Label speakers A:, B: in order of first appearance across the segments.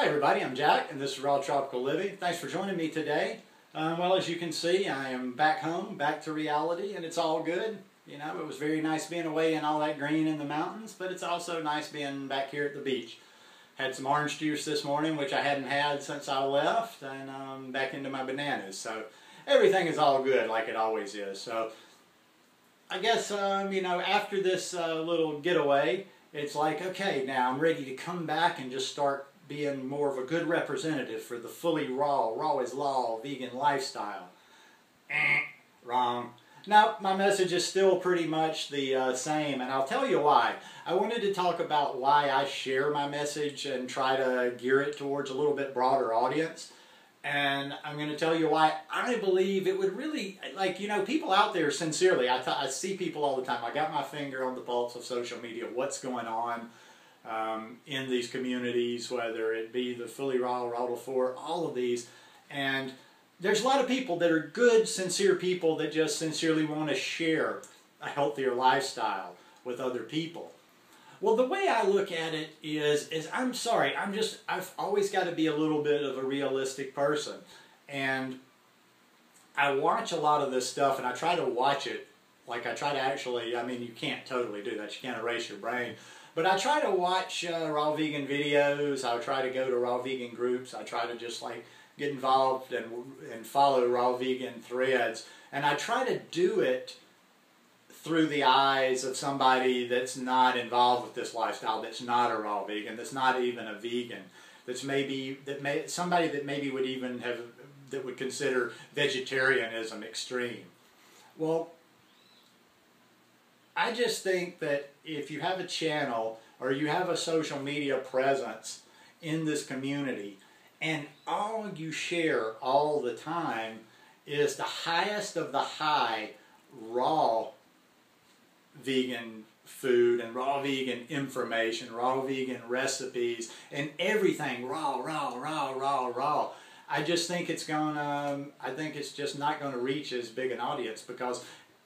A: everybody, I'm Jack and this is Raw Tropical Living. Thanks for joining me today. Well, as you can see, I am back home, back to reality, and it's all good. You know, it was very nice being away in all that green in the mountains, but it's also nice being back here at the beach. Had some orange juice this morning, which I hadn't had since I left, and back into my bananas. So everything is all good like it always is. So I guess, you know, after this little getaway, it's like, okay, now I'm ready to come back and just start being more of a good representative for the fully raw is law, vegan lifestyle. Wrong. Now, my message is still pretty much the same, and I'll tell you why. I wanted to talk about why I share my message and try to gear it towards a little bit broader audience. And I'm going to tell you why I believe it would really, like, you know, people out there sincerely, I see people all the time. I got my finger on the pulse of social media, what's going on in these communities, whether it be the fully raw, raw to four, all of these. And there's a lot of people that are good, sincere people that just sincerely want to share a healthier lifestyle with other people. Well, the way I look at it is I'm sorry, I've always got to be a little bit of a realistic person. And I watch a lot of this stuff, and I try to watch it, like I try to actually, I mean, you can't totally do that, you can't erase your brain. But I try to watch raw vegan videos, I try to go to raw vegan groups, I try to just like get involved and follow raw vegan threads. And I try to do it through the eyes of somebody that's not involved with this lifestyle, that's not a raw vegan, that's not even a vegan, that's somebody that maybe would even have, that would consider vegetarianism extreme. Well, I just think that if you have a channel or you have a social media presence in this community and all you share all the time is the highest of the high raw vegan food and raw vegan information, raw vegan recipes, and everything raw, I just think it's I think it's just not going to reach as big an audience because,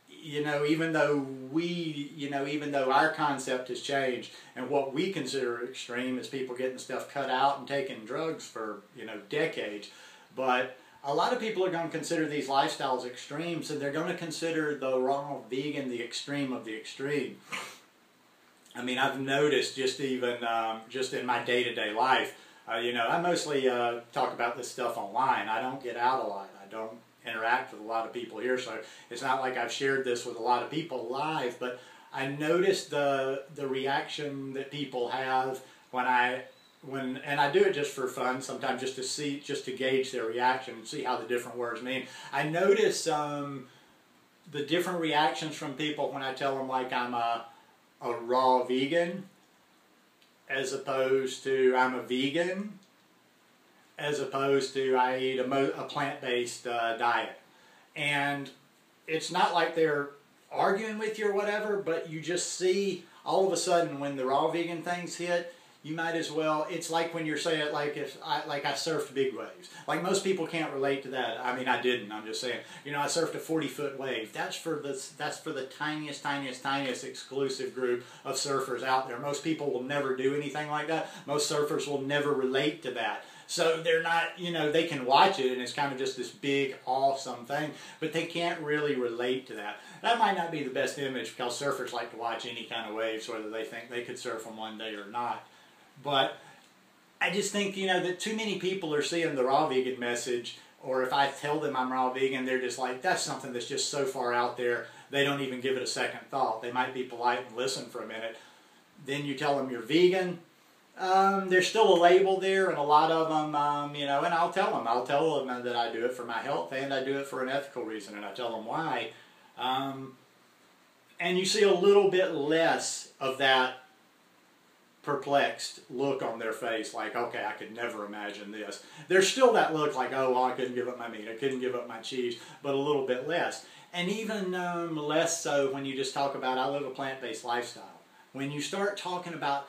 A: you know, even though our concept has changed and what we consider extreme is people getting stuff cut out and taking drugs for, you know, decades, but a lot of people are going to consider these lifestyles extremes, and they're going to consider the raw vegan the extreme of the extreme. I mean, I've noticed just even just in my day-to-day life, you know, I mostly talk about this stuff online. I don't get out a lot. I don't interact with a lot of people here, so it's not like I've shared this with a lot of people live, but I noticed the reaction that people have and I do it just for fun sometimes, just to gauge their reaction and see how the different words mean. I notice the different reactions from people when I tell them like I'm a raw vegan, as opposed to I'm a vegan, as opposed to I eat a plant-based diet. And it's not like they're arguing with you or whatever, but you just see all of a sudden when the raw vegan things hit, you might as well, it's like when you're saying, like I surfed big waves. Like most people can't relate to that. I mean, I didn't, I'm just saying. You know, I surfed a 40-foot wave. That's for the tiniest exclusive group of surfers out there. Most people will never do anything like that. Most surfers will never relate to that. So they're not, you know, they can watch it and it's kind of just this big, awesome thing, but they can't really relate to that. That might not be the best image because surfers like to watch any kind of waves, whether they think they could surf them one day or not. But I just think, you know, that too many people are seeing the raw vegan message, or if I tell them I'm raw vegan, they're just like, that's something that's just so far out there, they don't even give it a second thought. They might be polite and listen for a minute. Then you tell them you're vegan. There's still a label there, and a lot of them, you know, and I'll tell them that I do it for my health and I do it for an ethical reason, and I tell them why. And you see a little bit less of that perplexed look on their face, like, okay, I could never imagine this. There's still that look like, oh, well, I couldn't give up my meat, I couldn't give up my cheese, but a little bit less. And even less so when you just talk about, I live a plant-based lifestyle. When you start talking about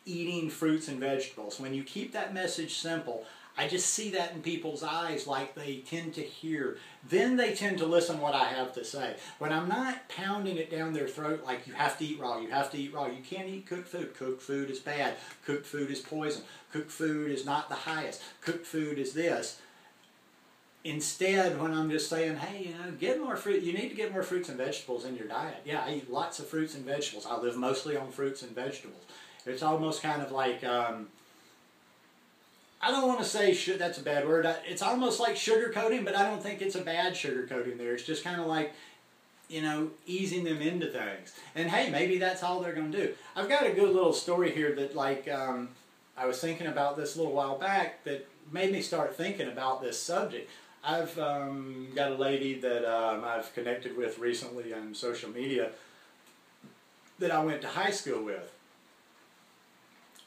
A: eating fruits and vegetables, when you keep that message simple, I just see that in people's eyes, like they tend to hear. Then they tend to listen to what I have to say. When I'm not pounding it down their throat like you have to eat raw, you have to eat raw, you can't eat cooked food. Cooked food is bad. Cooked food is poison. Cooked food is not the highest. Cooked food is this. Instead, when I'm just saying, hey, you know, get more fruit, you need to get more fruits and vegetables in your diet. Yeah, I eat lots of fruits and vegetables. I live mostly on fruits and vegetables. It's almost kind of like, I don't want to say that's a bad word. It's almost like sugarcoating, but I don't think it's a bad sugarcoating there. It's just kind of like, you know, easing them into things. And hey, maybe that's all they're going to do. I've got a good little story here that, like, I was thinking about this a little while back that made me start thinking about this subject. I've got a lady that I've connected with recently on social media that I went to high school with.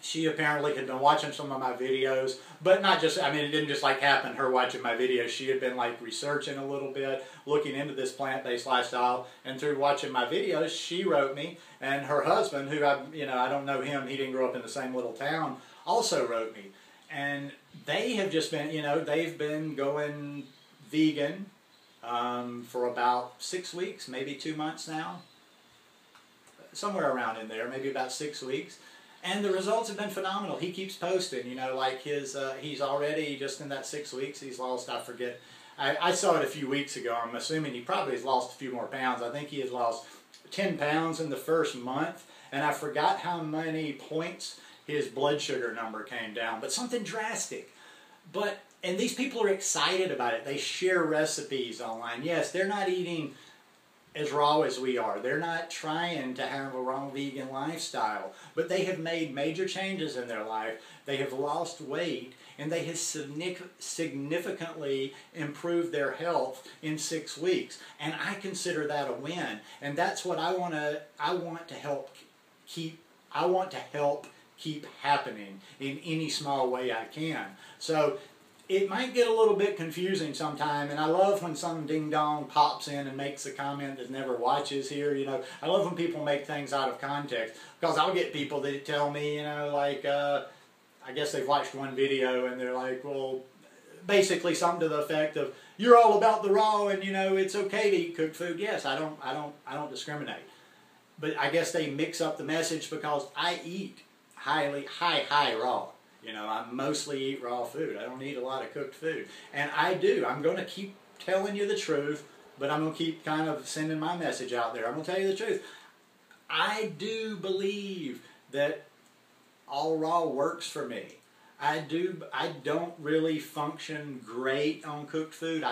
A: She apparently had been watching some of my videos, but not just, I mean, it didn't just like happen, her watching my videos. She had been like researching a little bit, looking into this plant-based lifestyle, and through watching my videos, she wrote me, and her husband, who I don't know him, he didn't grow up in the same little town, also wrote me. And they have just been, you know, they've been going vegan for about 6 weeks, maybe 2 months now. Somewhere around in there, maybe about 6 weeks. And the results have been phenomenal. He keeps posting, you know, like his, he's already, just in that 6 weeks, he's lost, I forget. I saw it a few weeks ago. I'm assuming he probably has lost a few more pounds. I think he has lost 10 pounds in the first month. And I forgot how many points his blood sugar number came down, but something drastic. And these people are excited about it. They share recipes online. Yes, they're not eating as raw as we are. They're not trying to have a raw vegan lifestyle, but they have made major changes in their life. They have lost weight, and they have significantly improved their health in 6 weeks. And I consider that a win. And that's what I want to help keep happening in any small way I can. So it might get a little bit confusing sometime, and I love when some ding-dong pops in and makes a comment that never watches here, you know. I love when people make things out of context, because I'll get people that tell me, you know, like, I guess they've watched one video and they're like, well, basically something to the effect of, you're all about the raw and, you know, it's okay to eat cooked food. Yes, I don't discriminate. But I guess they mix up the message because I eat high raw. You know, I mostly eat raw food. I don't eat a lot of cooked food. And I'm going to keep telling you the truth, but I'm going to keep kind of sending my message out there. I'm going to tell you the truth. I do believe that all raw works for me. I don't really function great on cooked food.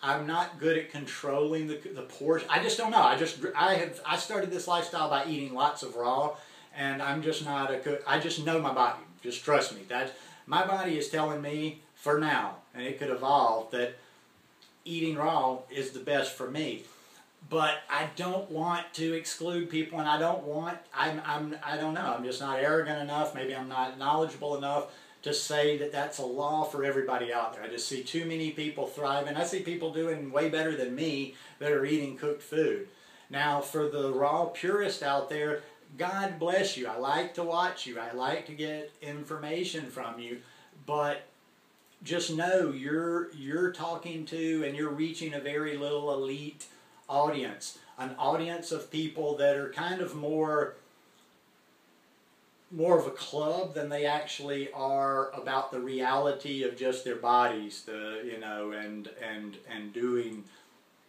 A: I'm not good at controlling the portion. I just don't know. I started this lifestyle by eating lots of raw, and I'm just not a cook. I just know my body. Just trust me. My body is telling me for now, and it could evolve, that eating raw is the best for me. But I don't want to exclude people, and I don't know. I'm just not arrogant enough. Maybe I'm not knowledgeable enough to say that that's a law for everybody out there. I just see too many people thriving. I see people doing way better than me that are eating cooked food. Now, for the raw purist out there, God bless you. I like to watch you. I like to get information from you. But just know you're talking to and you're reaching a very little elite audience. An audience of people that are kind of more of a club than they actually are about the reality of just their bodies, and doing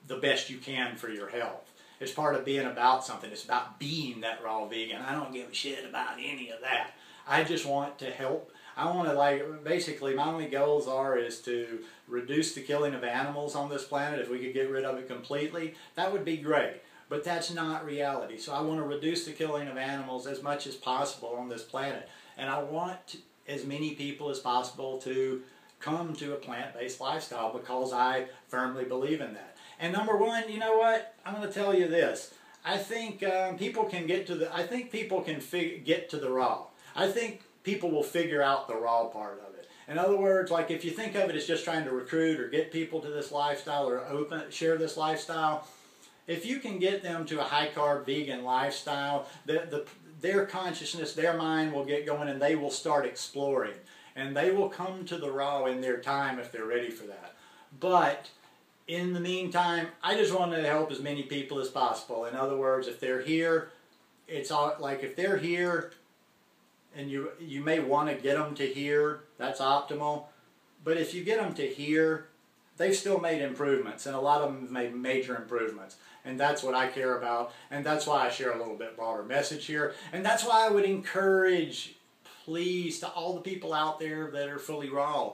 A: the best you can for your health. It's part of being about something. It's about being that raw vegan. I don't give a shit about any of that. I just want to help. I want to, basically my only goals is to reduce the killing of animals on this planet. If we could get rid of it completely, that would be great. But that's not reality. So I want to reduce the killing of animals as much as possible on this planet. And I want as many people as possible to come to a plant-based lifestyle because I firmly believe in that. And number one, you know what? I'm going to tell you this. I think people can get to the. I think people can get to the raw. I think people will figure out the raw part of it. In other words, like if you think of it as just trying to recruit or get people to this lifestyle or share this lifestyle, if you can get them to a high-carb vegan lifestyle, their consciousness, their mind will get going and they will start exploring. And they will come to the raw in their time if they're ready for that. But in the meantime, I just wanted to help as many people as possible. In other words, if they're here, it's all, like if they're here and you may want to get them to here, that's optimal. But if you get them to here, they've still made improvements, and a lot of them have made major improvements. And that's what I care about, and that's why I share a little bit broader message here. And that's why I would encourage, please, to all the people out there that are fully raw,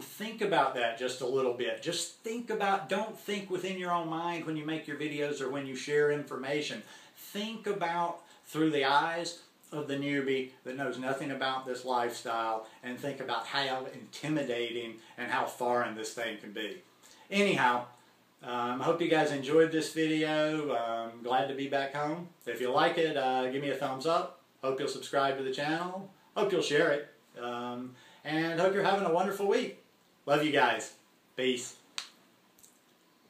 A: think about that just a little bit. Just think about, don't think within your own mind when you make your videos or when you share information. Think about through the eyes of the newbie that knows nothing about this lifestyle, and think about how intimidating and how foreign this thing can be. Anyhow, I hope you guys enjoyed this video. I'm glad to be back home. If you like it, give me a thumbs up. Hope you'll subscribe to the channel. Hope you'll share it. And hope you're having a wonderful week. Love you guys. Peace.